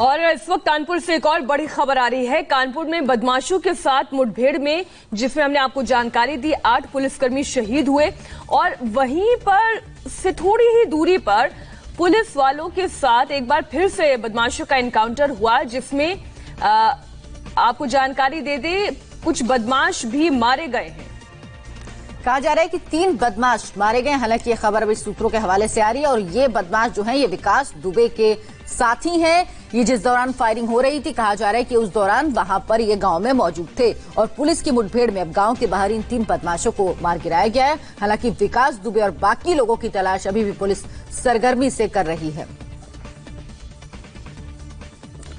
और इस वक्त कानपुर से एक और बड़ी खबर आ रही है। कानपुर में बदमाशों के साथ मुठभेड़ में, जिसमें हमने आपको जानकारी दी, 8 पुलिसकर्मी शहीद हुए और वहीं पर से थोड़ी ही दूरी पर पुलिस वालों के साथ एक बार फिर से बदमाशों का एनकाउंटर हुआ, जिसमें आपको जानकारी दे दे कुछ बदमाश भी मारे गए हैं। कहा जा रहा है कि 3 बदमाश मारे गए। हालांकि ये खबर अभी सूत्रों के हवाले से आ रही है और ये बदमाश जो हैं ये विकास दुबे के साथी हैं। ये जिस दौरान फायरिंग हो रही थी, कहा जा रहा है कि उस दौरान वहां पर ये गांव में मौजूद थे और पुलिस की मुठभेड़ में अब गांव के बाहर इन 3 बदमाशों को मार गिराया गया है। हालांकि विकास दुबे और बाकी लोगों की तलाश अभी भी पुलिस सरगर्मी से कर रही है।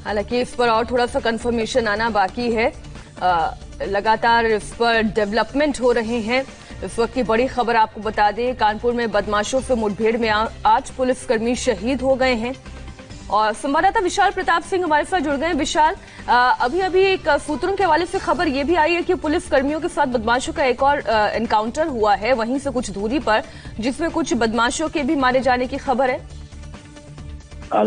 हालांकि इस पर और थोड़ा सा कंफर्मेशन आना बाकी है। लगातार इस पर डेवलपमेंट हो रहे हैं। इस वक्त की बड़ी खबर आपको बता दें, कानपुर में बदमाशों से मुठभेड़ में 8 पुलिसकर्मी शहीद हो गए हैं। और संवाददाता विशाल प्रताप सिंह हमारे साथ जुड़ गए हैं। विशाल, अभी एक सूत्रों के हवाले से खबर ये भी आई है कि पुलिस कर्मियों के साथ बदमाशों का एक और एनकाउंटर हुआ है वहीं से कुछ दूरी पर, जिसमें कुछ बदमाशों के भी मारे जाने की खबर है।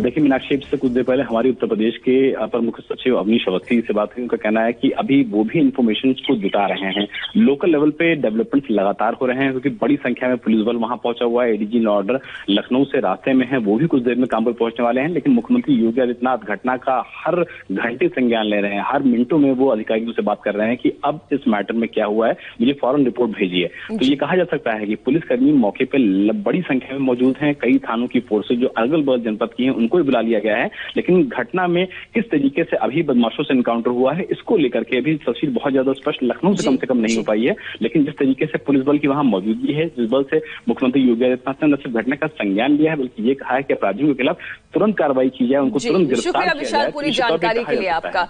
देखिए मीनाक्षी, से कुछ देर पहले हमारे उत्तर प्रदेश के अपर मुख्य सचिव अवनीश अवस्थी से बात हुई। उनका कहना है कि अभी वो भी इंफॉर्मेशन को जुटा रहे हैं। लोकल लेवल पे डेवलपमेंट लगातार हो रहे हैं क्योंकि बड़ी संख्या में पुलिस बल वहां पहुंचा हुआ है। एडीजी लॉ ऑर्डर लखनऊ से रास्ते में है, वो भी कुछ देर में कानपुर पहुंचने वाले हैं। लेकिन मुख्यमंत्री योगी आदित्यनाथ घटना का हर घंटे संज्ञान ले रहे हैं। हर मिनटों में वो अधिकारियों से बात कर रहे हैं कि अब इस मैटर में क्या हुआ है, मुझे फौरन रिपोर्ट भेजिए। तो ये कहा जा सकता है कि पुलिसकर्मी मौके पर बड़ी संख्या में मौजूद हैं। कई थानों की फोर्सेज जो अगल बगल जनपद की हैं उनको भी बुला लिया गया है। लेकिन घटना में किस तरीके से अभी बदमाशों से एनकाउंटर हुआ है, इसको लेकर के अभी तस्वीर बहुत ज्यादा स्पष्ट लखनऊ से कम नहीं हो पाई है। लेकिन जिस तरीके से पुलिस बल की वहां मौजूदगी है, जिस बल से मुख्यमंत्री योगी आदित्यनाथ ने न सिर्फ घटना का संज्ञान लिया है बल्कि ये कहा है कि अपराधियों के खिलाफ तुरंत कार्रवाई की जाए, उनको तुरंत गिरफ्तार किया जाए। पूरी जानकारी के लिए आपका।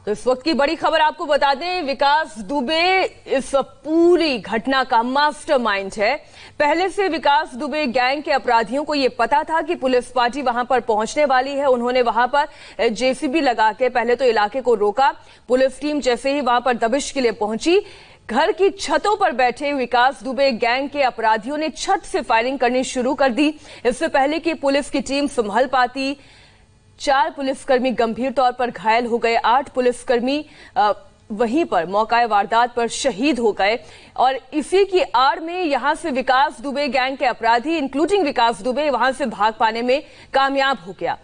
तो इस वक्त की बड़ी खबर आपको बता दें, विकास दुबे इस पूरी घटना का मास्टरमाइंड है। पहले से विकास दुबे गैंग के अपराधियों को यह पता था कि पुलिस पार्टी वहां पर पहुंचने वाली है। उन्होंने वहां पर जेसीबी लगा के पहले तो इलाके को रोका। पुलिस टीम जैसे ही वहां पर दबिश के लिए पहुंची, घर की छतों पर बैठे विकास दुबे गैंग के अपराधियों ने छत से फायरिंग करनी शुरू कर दी। इससे पहले कि पुलिस की टीम संभल पाती, 4 पुलिसकर्मी गंभीर तौर पर घायल हो गए। 8 पुलिसकर्मी वहीं पर मौका वारदात पर शहीद हो गए। और इसी की आड़ में यहां से विकास दुबे गैंग के अपराधी, इंक्लूडिंग विकास दुबे, वहां से भाग पाने में कामयाब हो गया।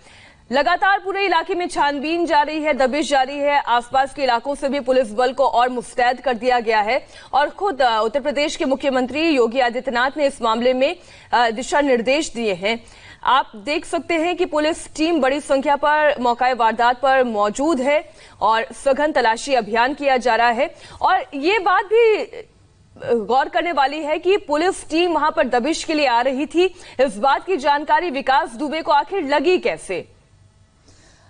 लगातार पूरे इलाके में छानबीन जारी है, दबिश जारी है। आसपास के इलाकों से भी पुलिस बल को और मुस्तैद कर दिया गया है। और खुद उत्तर प्रदेश के मुख्यमंत्री योगी आदित्यनाथ ने इस मामले में दिशा निर्देश दिए हैं। आप देख सकते हैं कि पुलिस टीम बड़ी संख्या पर मौका वारदात पर मौजूद है और सघन तलाशी अभियान किया जा रहा है। और ये बात भी गौर करने वाली है कि पुलिस टीम वहां पर दबिश के लिए आ रही थी। इस बात की जानकारी विकास दुबे को आखिर लगी कैसे?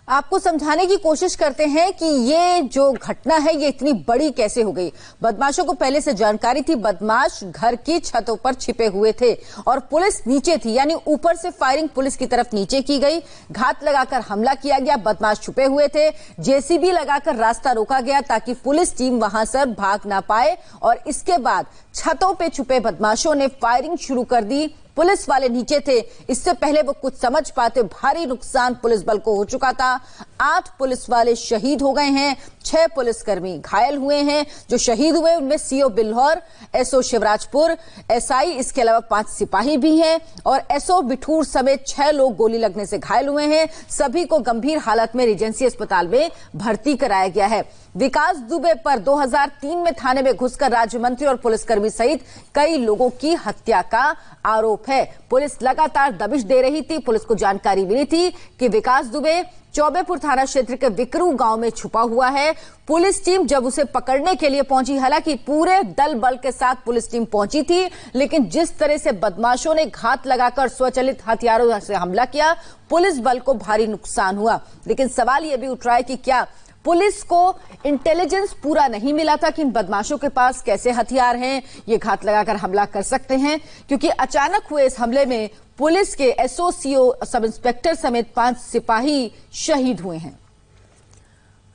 आपको समझाने की कोशिश करते हैं कि ये जो घटना है ये इतनी बड़ी कैसे हो गई। बदमाशों को पहले से जानकारी थी, बदमाश घर की छतों पर छिपे हुए थे और पुलिस नीचे थी, यानी ऊपर से फायरिंग पुलिस की तरफ नीचे की गई। घात लगाकर हमला किया गया, बदमाश छुपे हुए थे। जेसीबी लगाकर रास्ता रोका गया ताकि पुलिस टीम वहां से भाग ना पाए और इसके बाद छतों पे छुपे बदमाशों ने फायरिंग शुरू कर दी। पुलिस वाले नीचे थे, इससे पहले वो कुछ समझ पाते, भारी नुकसान पुलिस बल को हो चुका था। 8 पुलिस वाले शहीद हो गए हैं, 6 पुलिसकर्मी घायल हुए हैं। जो शहीद हुए उनमें CO Bilhaur, SO Shivrajpur, SI, इसके अलावा 5 सिपाही भी हैं और एसओ बिठूर समेत 6 लोग गोली लगने से घायल हुए हैं। सभी को गंभीर हालत में रिजेंसी अस्पताल में भर्ती कराया गया है। विकास दुबे पर 2003 में थाने में घुसकर राज्य मंत्री और पुलिसकर्मी सहित कई लोगों की हत्या का आरोप है। पुलिस लगातार दबिश दे रही थी। पुलिस को जानकारी मिली थी कि विकास दुबे चौबेपुर थाना क्षेत्र के विकरू गांव में छुपा हुआ है। पुलिस टीम जब उसे पकड़ने के लिए पहुंची, हालांकि पूरे दल बल के साथ पुलिस टीम पहुंची थी, लेकिन जिस तरह से बदमाशों ने घात लगाकर स्वचालित हथियारों से हमला किया, पुलिस बल को भारी नुकसान हुआ। लेकिन सवाल यह भी उठ रहा है कि क्या पुलिस को इंटेलिजेंस पूरा नहीं मिला था कि इन बदमाशों के पास कैसे हथियार हैं, ये घात लगाकर हमला कर सकते हैं? क्योंकि अचानक हुए इस हमले में पुलिस के एसओ, सीओ, सब इंस्पेक्टर समेत 5 सिपाही शहीद हुए हैं।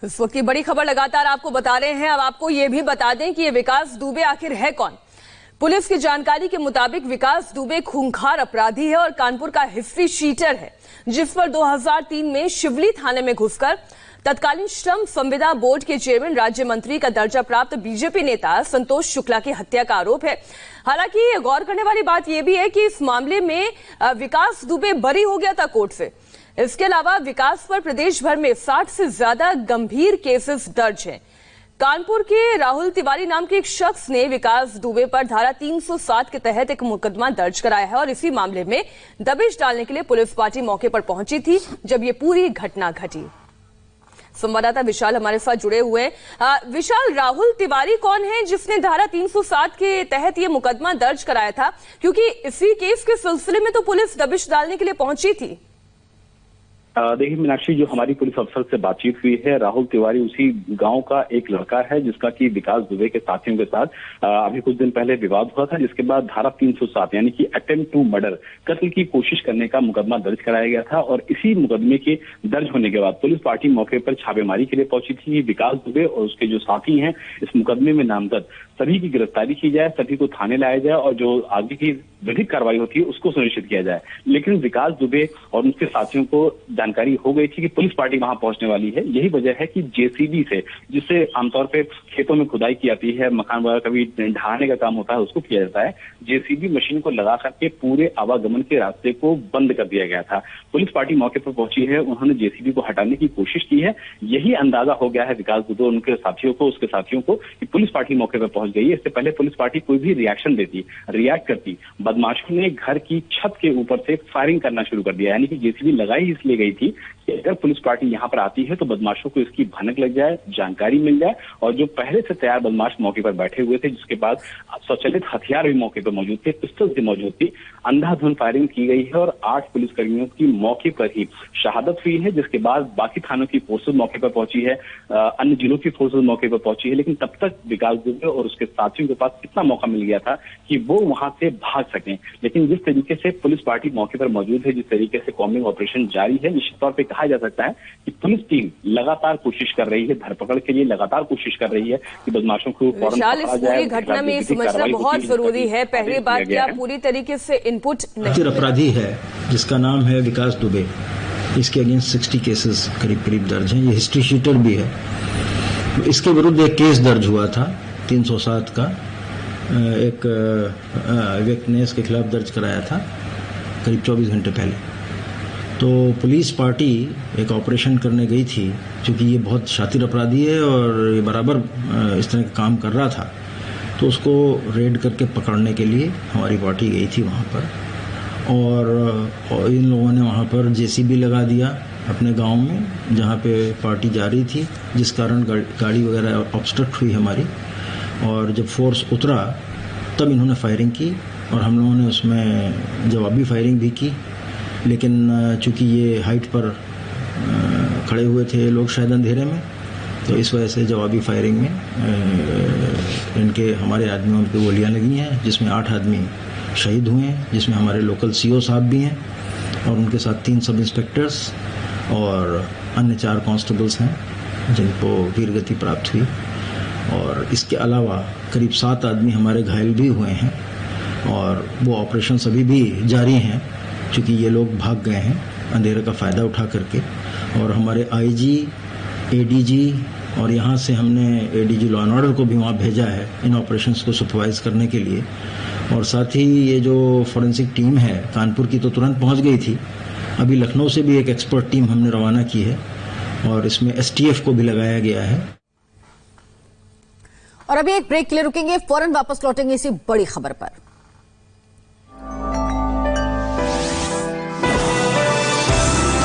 इस वक्त की बड़ी खबर लगातार आपको बता रहे हैं। अब आपको ये भी बता दें कि ये विकास दुबे आखिर है कौन। पुलिस की जानकारी के मुताबिक विकास दुबे खूंखार अपराधी है और कानपुर का हिस्ट्री शीटर है, जिस पर 2003 में शिवली थाने में घुसकर तत्कालीन श्रम संविदा बोर्ड के चेयरमैन राज्य मंत्री का दर्जा प्राप्त बीजेपी नेता संतोष शुक्ला की हत्या का आरोप है। हालांकि गौर करने वाली बात यह भी है कि इस मामले में विकास दुबे बरी हो गया था कोर्ट से। इसके अलावा विकास पर प्रदेश भर में 60 से ज्यादा गंभीर केसेस दर्ज हैं। कानपुर के राहुल तिवारी नाम के एक शख्स ने विकास दुबे पर धारा 307 के तहत एक मुकदमा दर्ज कराया है और इसी मामले में दबिश डालने के लिए पुलिस पार्टी मौके पर पहुंची थी जब ये पूरी घटना घटी। संवाददाता विशाल हमारे साथ जुड़े हुए हैं। विशाल, राहुल तिवारी कौन है जिसने धारा 307 के तहत ये मुकदमा दर्ज कराया था, क्योंकि इसी केस के सिलसिले में तो पुलिस दबिश डालने के लिए पहुंची थी। देखिए मीनाक्षी, जो हमारी पुलिस अफसर से बातचीत हुई है, राहुल तिवारी उसी गांव का एक लड़का है जिसका कि विकास दुबे के साथियों के साथ अभी कुछ दिन पहले विवाद हुआ था, जिसके बाद धारा 307 यानी कि अटेम्प्ट टू मर्डर, कत्ल की कोशिश करने का मुकदमा दर्ज कराया गया था। और इसी मुकदमे के दर्ज होने के बाद पुलिस पार्टी मौके पर छापेमारी के लिए पहुंची थी। विकास दुबे और उसके जो साथी हैं इस मुकदमे में नामजद, सभी की गिरफ्तारी की जाए, सभी को थाने लाया जाए और जो आगे की विधिक कार्रवाई होती है उसको सुनिश्चित किया जाए। लेकिन विकास दुबे और उनके साथियों को जानकारी हो गई थी कि पुलिस पार्टी वहां पहुंचने वाली है। यही वजह है कि जेसीबी से, जिससे आमतौर पे खेतों में खुदाई की जाती है, मकान वगैरह कभी ढहाने का काम होता है, उसको किया जाता है, जेसीबी मशीन को लगा करके पूरे आवागमन के रास्ते को बंद कर दिया गया था। पुलिस पार्टी मौके पर पहुंची है, उन्होंने जेसीबी को हटाने की कोशिश की है। यही अंदाजा हो गया है विकास दुबे और उनके साथियों को, उसके साथियों को, कि पुलिस पार्टी मौके पर पहुंच गई है। इससे पहले पुलिस पार्टी कोई भी रिएक्शन देती, रिएक्ट करती, बदमाशों ने घर की छत के ऊपर से फायरिंग करना शुरू कर दिया। यानी कि जेसीबी लगाई इसलिए गई थी कि अगर पुलिस पार्टी यहां पर आती है तो बदमाशों को इसकी भनक लग जाए, जानकारी मिल जाए, और जो पहले से तैयार बदमाश मौके पर बैठे हुए थे, जिसके बाद स्वचालित हथियार भी मौके पर मौजूद थे, पिस्टल भी मौजूद थी, अंधाधुंध फायरिंग की गई है और 8 पुलिसकर्मियों की मौके पर ही शहादत हुई है। जिसके बाद बाकी थानों की फोर्सेज मौके पर पहुंची है, अन्य जिलों की फोर्सेज मौके पर पहुंची है, लेकिन तब तक विकास दुबे और उसके साथियों के पास इतना मौका मिल गया था कि वो वहां से भाग सकें। लेकिन जिस तरीके से पुलिस पार्टी मौके पर मौजूद है, जिस तरीके से कॉम्बिंग ऑपरेशन जारी है, निश्चित तौर पर कहा जा सकता है कि पुलिस टीम लगातार कोशिश कर रही है, धरपकड़ के लिए लगातार कोशिश कर रही है कि बदमाशों को फौरन पकड़ा जाए। पूरी घटना में समझना बहुत जरूरी है। पहली बात कि आप पूरी तरीके से इनपुट नहीं, अपराधी है जिसका नाम है विकास दुबे, इसके अगेंस्ट 60 केसेस करीब करीब दर्ज हैं। ये हिस्ट्री शीटर भी है। इसके विरुद्ध एक केस दर्ज हुआ था 307 का, एक व्यक्ति ने इसके खिलाफ दर्ज कराया था करीब 24 घंटे पहले। तो पुलिस पार्टी एक ऑपरेशन करने गई थी, क्योंकि ये बहुत शातिर अपराधी है और ये बराबर इस तरह का काम कर रहा था, तो उसको रेड करके पकड़ने के लिए हमारी पार्टी गई थी वहाँ पर। और इन लोगों ने वहाँ पर जेसीबी लगा दिया अपने गांव में, जहाँ पे पार्टी जा रही थी, जिस कारण गाड़ी वगैरह ऑब्स्ट्रक्ट हुई हमारी। और जब फोर्स उतरा तब इन्होंने फायरिंग की और हम लोगों ने उसमें जवाबी फायरिंग भी की। लेकिन चूंकि ये हाइट पर खड़े हुए थे लोग शायद अंधेरे में, तो इस वजह से जवाबी फायरिंग में इनके हमारे आदमियों पे गोलियां लगी हैं, जिसमें 8 आदमी शहीद हुए हैं, जिसमें हमारे लोकल सीओ साहब भी हैं और उनके साथ 3 सब इंस्पेक्टर्स और अन्य 4 कांस्टेबल्स हैं जिनको वीरगति प्राप्त हुई। और इसके अलावा करीब 7 आदमी हमारे घायल भी हुए हैं और वो ऑपरेशन अभी भी जारी हैं, क्योंकि ये लोग भाग गए हैं अंधेरे का फ़ायदा उठा करके। और हमारे आईजी, एडीजी और यहाँ से हमने एडीजी लॉ एंड ऑर्डर को भी वहाँ भेजा है इन ऑपरेशंस को सुपरवाइज करने के लिए। और साथ ही ये जो फॉरेंसिक टीम है कानपुर की तो तुरंत पहुँच गई थी, अभी लखनऊ से भी एक एक्सपर्ट टीम हमने रवाना की है और इसमें एसटीएफ को भी लगाया गया है। और अभी एक ब्रेक के लिए रुकेंगे, फौरन वापस लौटेंगे इसी बड़ी खबर पर।